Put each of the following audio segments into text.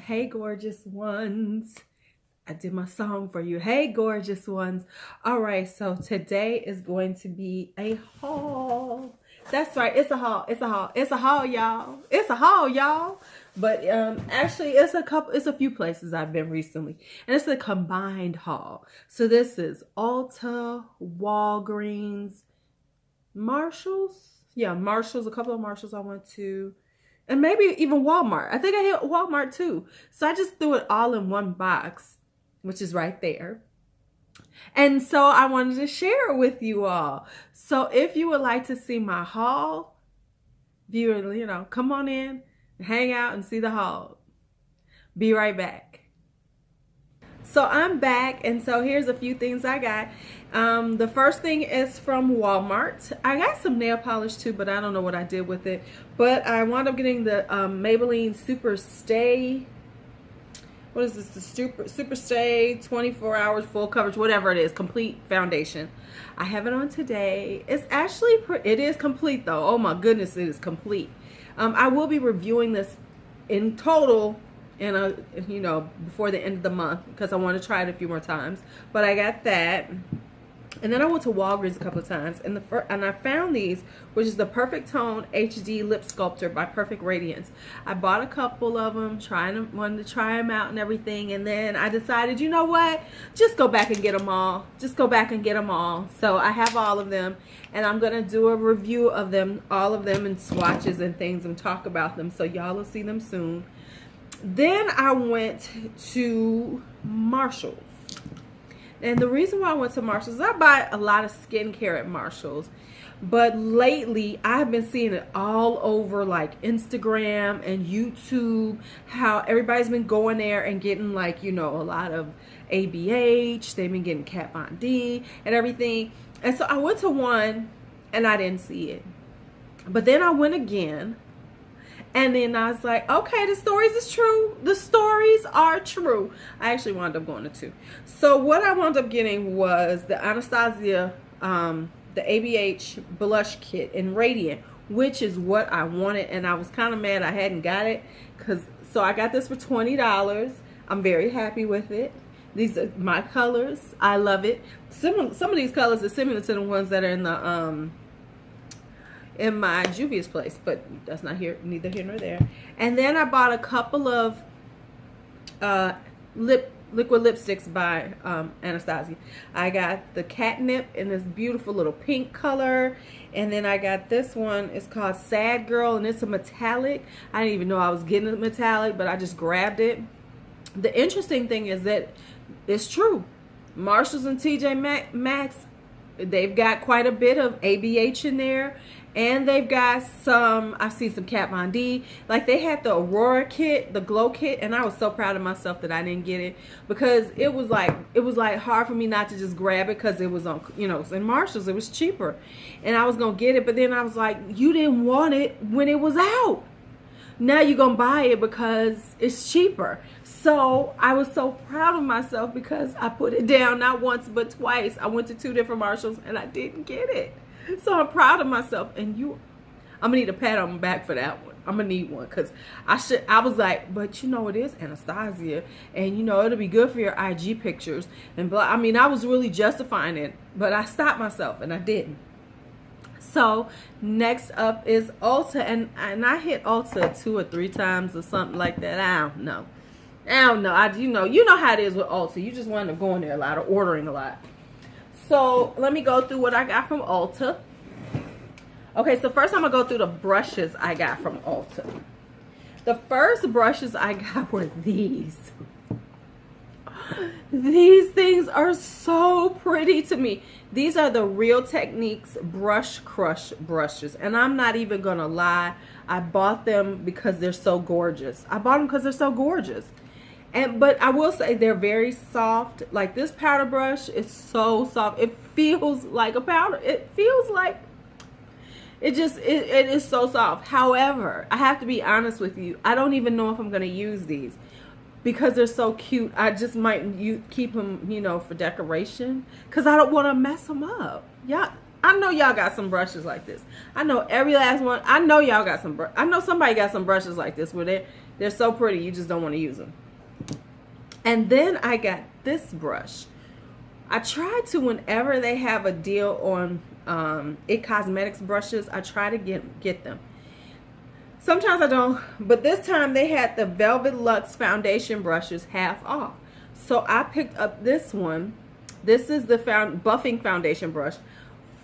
Hey, gorgeous ones. I did my song for you. Hey, gorgeous ones. All right, so today is going to be a haul. That's right, it's a haul. It's a haul. It's a haul, y'all. It's a haul, y'all. But actually, it's a few places I've been recently, and it's a combined haul. So this is Ulta, Walgreens, Marshalls. Yeah, Marshalls. A couple of Marshalls I went to. And maybe even Walmart. I think I hit Walmart too. So I just threw it all in one box, which is right there. And so I wanted to share it with you all. So if you would like to see my haul, viewer, come on in, hang out and see the haul. Be right back. So I'm back, and so here's a few things I got. The first thing is from Walmart. I got some nail polish too, but I don't know what I did with it. But I wound up getting the Maybelline Super Stay. What is this? The Super Stay 24 hours full coverage, whatever it is, complete foundation. I have it on today. It's actually it is complete though. Oh my goodness, it is complete. I will be reviewing this in total before the end of the month, because I want to try it a few more times. But I got that, and then I went to Walgreens a couple of times, and I found these, which is the Perfect Tone HD Lip Sculptor by Perfect Radiance. I bought a couple of them, wanted to try them out and everything, and then I decided, you know what, just go back and get them all. Just go back and get them all. So I have all of them, and I'm gonna do a review of them, all of them, and swatches and things, and talk about them. So y'all will see them soon. Then I went to Marshalls. And the reason why I went to Marshalls is I buy a lot of skincare at Marshalls. But lately, I've been seeing it all over like Instagram and YouTube, how everybody's been going there and getting like, a lot of ABH. They've been getting Kat Von D and everything. And so I went to one and I didn't see it. But then I went again. And then I was like, okay, the stories is true. The stories are true. I actually wound up going to two. So what I wound up getting was the Anastasia, the ABH blush kit in Radiant, which is what I wanted. And I was kind of mad I hadn't got it. So I got this for $20. I'm very happy with it. These are my colors. I love it. Some of these colors are similar to the ones that are in my Juvia's place, but that's neither here nor there. And then I bought a couple of liquid lipsticks by Anastasia. I got the Catnip in this beautiful little pink color, and then I got this one. It's called Sad Girl, and it's a metallic. I didn't even know I was getting a metallic, but I just grabbed it. The interesting thing is that it's true. Marshalls and TJ Maxx, they've got quite a bit of ABH in there. And they've got I've seen some Kat Von D. Like, they had the Aurora kit, the Glow kit, and I was so proud of myself that I didn't get it, because it was like hard for me not to just grab it, because it was on, in Marshalls, it was cheaper. And I was going to get it, but then I was like, you didn't want it when it was out. Now you're going to buy it because it's cheaper. So I was so proud of myself because I put it down not once but twice. I went to two different Marshalls and I didn't get it. So I'm proud of myself, and I'm gonna need a pat on my back for that one. I'm gonna need one, because I was like, but it is Anastasia, and it'll be good for your IG pictures and blah. I mean, I was really justifying it, but I stopped myself and I didn't. So next up is Ulta, and I hit Ulta 2 or 3 times or something like that. I don't know. You know how it is with Ulta. You just wind up going there a lot or ordering a lot. So let me go through what I got from Ulta. Okay, so first I'm going to go through the brushes I got from Ulta. The first brushes I got were these. These things are so pretty to me. These are the Real Techniques Brush Crush brushes. And I'm not even going to lie. I bought them because they're so gorgeous. But I will say they're very soft. Like, this powder brush is so soft. It feels like a powder. It feels like it is so soft. However, I have to be honest with you. I don't even know if I'm going to use these because they're so cute. I just might keep them, for decoration, because I don't want to mess them up. Yeah, I know y'all got some brushes like this. I know every last one. I know y'all got some. I know somebody got some brushes like this where they're so pretty you just don't want to use them. And then I got this brush. I try to, whenever they have a deal on It Cosmetics brushes, I try to get them. Sometimes I don't, but this time they had the Velvet Luxe foundation brushes half off. So I picked up this one. This is the buffing foundation brush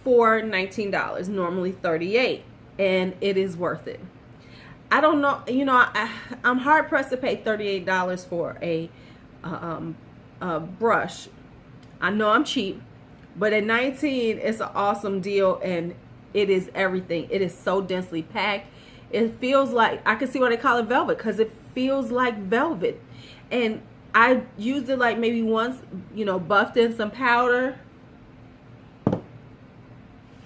for $19, normally $38, and it is worth it. I don't know, you know, I'm hard pressed to pay $38 for a brush. I know I'm cheap, but at $19, it's an awesome deal, and it is everything. It is so densely packed. It feels like, I can see why they call it velvet, because it feels like velvet. And I used it like maybe once, you know, buffed in some powder.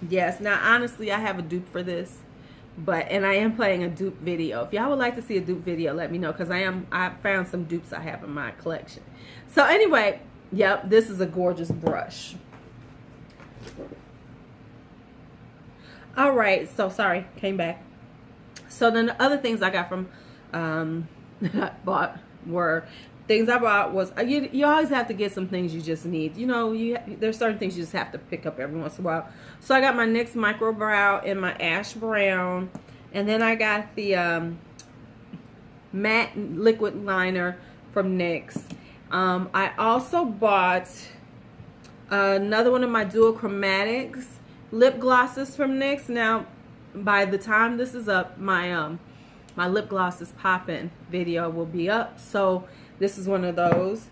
Yes, now honestly, I have a dupe for this, and I am playing a dupe video. If y'all would like to see a dupe video, let me know, because I found some dupes I have in my collection. So anyway, yep, this is a gorgeous brush. All right, so sorry, came back. So then the other things I got from I bought were things I bought was you always have to get some things you just need. You know, there's certain things you just have to pick up every once in a while. So I got my NYX Micro Brow in my ash brown, and then I got the matte liquid liner from NYX. I also bought another one of my dual chromatics lip glosses from NYX. Now, by the time this is up, my my lip gloss is popping video will be up. So this is one of those.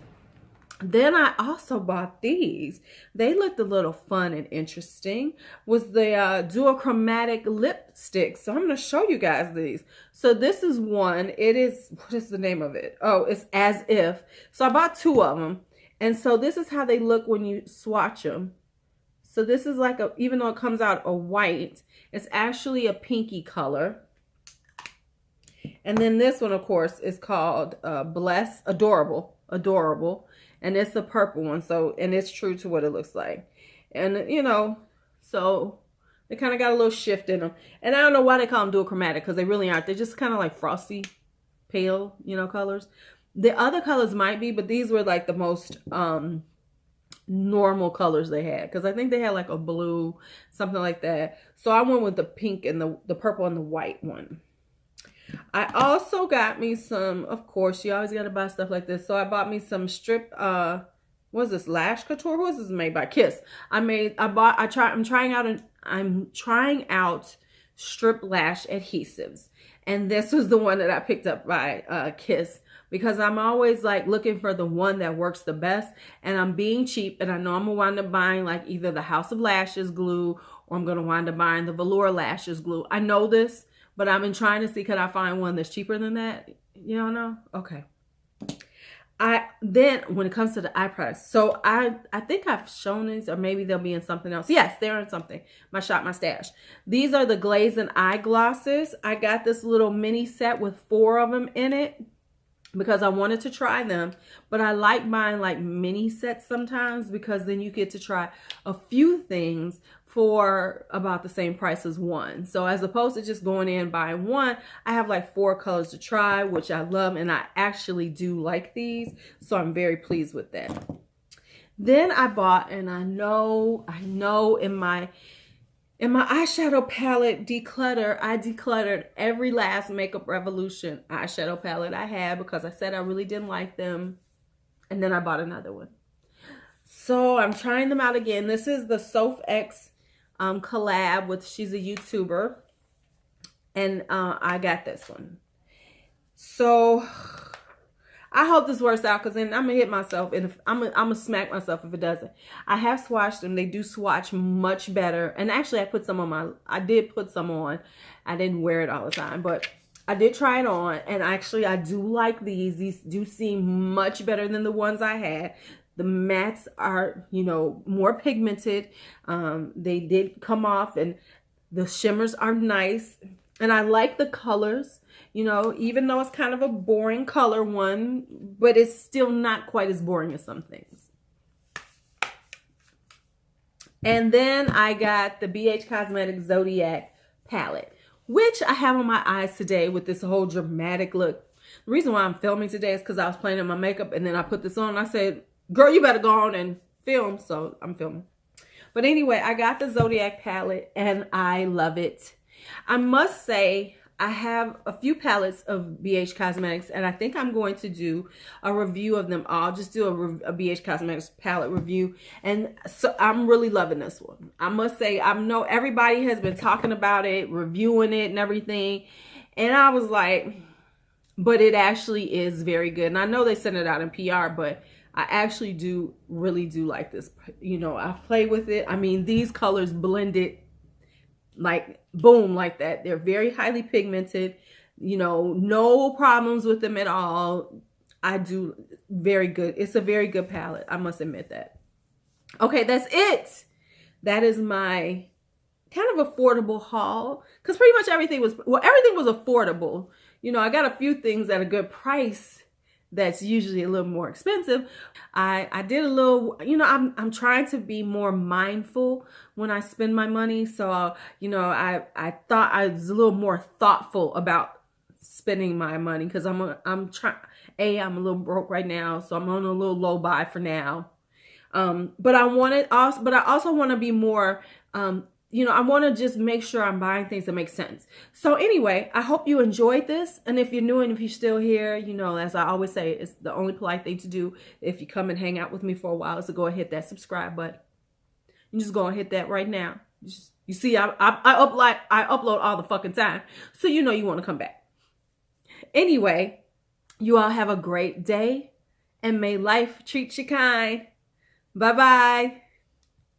Then I also bought these. They looked a little fun and interesting. Was the dual chromatic lipstick. So I'm going to show you guys these. So this is one. It is, what is the name of it? Oh, it's As If. So I bought two of them. And so this is how they look when you swatch them. So this is like a, even though it comes out a white, it's actually a pinky color. And then this one, of course, is called Bless, Adorable. And it's a purple one. So, and it's true to what it looks like. And, you know, so they kind of got a little shift in them. And I don't know why they call them dual chromatic, because they really aren't. They're just kind of like frosty, pale, you know, colors. The other colors might be, but these were like the most normal colors they had, because I think they had like a blue, something like that. So I went with the pink and the purple and the white one. I also got me some, of course, you always got to buy stuff like this. So I bought me some strip, what is this, Lash Couture? Who is this made by? Kiss. I'm trying out strip lash adhesives. And this was the one that I picked up by Kiss, because I'm always like looking for the one that works the best. And I'm being cheap, and I know I'm going to wind up buying like either the House of Lashes glue, or I'm going to wind up buying the Velour Lashes glue. I know this, but I've been trying to see, could I find one that's cheaper than that? You don't know? Okay. Then when it comes to the eye products, so I think I've shown these, or maybe they'll be in something else. Yes, they're in something. My Shop, My Stash. These are the Glaze and Eye Glosses. I got this little mini set with 4 of them in it, because I wanted to try them. But I like buying like mini sets sometimes, because then you get to try a few things for about the same price as one. So as opposed to just going in buying one, I have like 4 colors to try, which I love, and I actually do like these. So I'm very pleased with that. Then I bought, and I know in my eyeshadow palette declutter, I decluttered every last Makeup Revolution eyeshadow palette I had, because I said I really didn't like them. And then I bought another one. So I'm trying them out again. This is the Soph X collab with, she's a YouTuber. And I got this one. So I hope this works out, because then I'm going to hit myself, and if I'm going to smack myself if it doesn't. I have swatched them. They do swatch much better. And actually, I put some on I did put some on. I didn't wear it all the time, but I did try it on. And actually, I do like these. These do seem much better than the ones I had. The mattes are, you know, more pigmented. They did come off, and the shimmers are nice. And I like the colors. You know, even though it's kind of a boring color one, but it's still not quite as boring as some things. And then I got the BH Cosmetics Zodiac palette, which I have on my eyes today with this whole dramatic look. The reason why I'm filming today is because I was playing in my makeup and then I put this on and I said, girl, you better go on and film. So I'm filming. But anyway, I got the Zodiac palette and I love it. I must say, I have a few palettes of BH Cosmetics and I think I'm going to do a review of them all. Just do a BH Cosmetics palette review. And so I'm really loving this one. I must say, I know everybody has been talking about it, reviewing it and everything. And I was like, but it actually is very good. And I know they send it out in PR, but I actually really do like this. You know, I play with it. I mean, these colors blended like boom, like that. They're very highly pigmented, you know, no problems with them at all. I do very good. It's a very good palette. I must admit that. Okay, that's it. That is my kind of affordable haul, because pretty much everything was affordable. You know, I got a few things at a good price that's usually a little more expensive. I did a little, you know, I'm trying to be more mindful when I spend my money. So, you know, I thought I was a little more thoughtful about spending my money, because I'm a little broke right now, so I'm on a little low buy for now. But I also want to be more, you know, I want to just make sure I'm buying things that make sense. So anyway, I hope you enjoyed this. And if you're new and if you're still here, you know, as I always say, it's the only polite thing to do if you come and hang out with me for a while is to go and hit that subscribe button. You just go and hit that right now. You see, I upload all the fucking time. So you know you want to come back. Anyway, you all have a great day and may life treat you kind. Bye-bye.